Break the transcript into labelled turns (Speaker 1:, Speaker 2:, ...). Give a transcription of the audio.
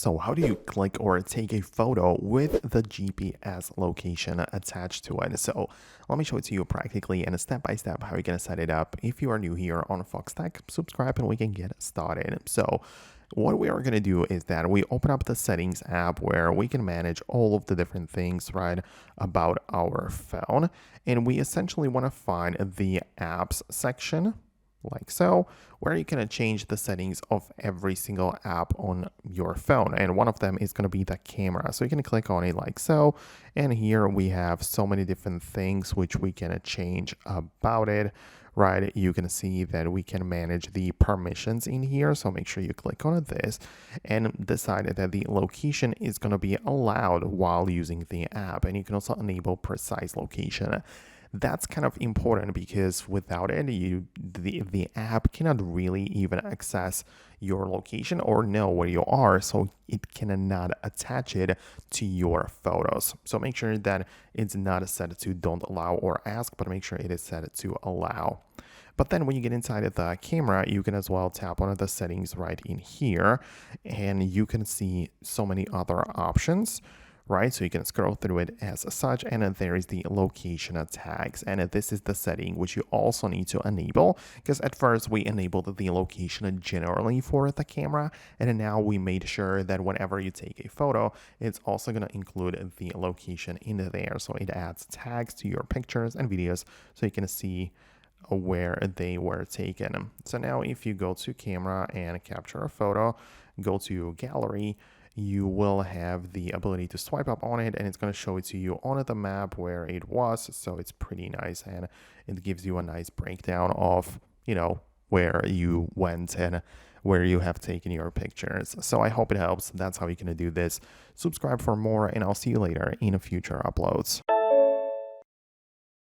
Speaker 1: So how do you click or take a photo with the GPS location attached to it? So let me show it to you practically and step by step how you're going to set it up. If you are new here on Foxtecc, subscribe and we can get started. So what we are going to do is that we open up the settings app where we can manage all of the different things, right, about our phone. And we essentially want to find the apps section like so, where you can change the settings of every single app on your phone. And one of them is going to be the camera. So you can click on it like so. And here we have so many different things which we can change about it, right? You can see that we can manage the permissions in here. So make sure you click on this and decide that the location is going to be allowed while using the app. And you can also enable precise location. That's kind of important because without it, the app cannot really even access your location or know where you are, so it cannot attach it to your photos. So make sure that it's not set to don't allow or ask, but make sure it is set to allow. But then when you get inside of the camera, you can as well tap on the settings right in here, and you can see so many other options, right? So you can scroll through it as such, and there is the location tags, and this is the setting which you also need to enable, because at first we enabled the location generally for the camera, and now we made sure that whenever you take a photo, it's also going to include the location in there, so it adds tags to your pictures and videos so you can see where they were taken. So now if you go to camera and capture a photo, go to gallery, you will have the ability to swipe up on it and it's going to show it to you on the map where it was. So it's pretty nice, and it gives you a nice breakdown of, where you went and where you have taken your pictures. So I hope it helps. That's how you can do this. Subscribe for more, and I'll see you later in future uploads.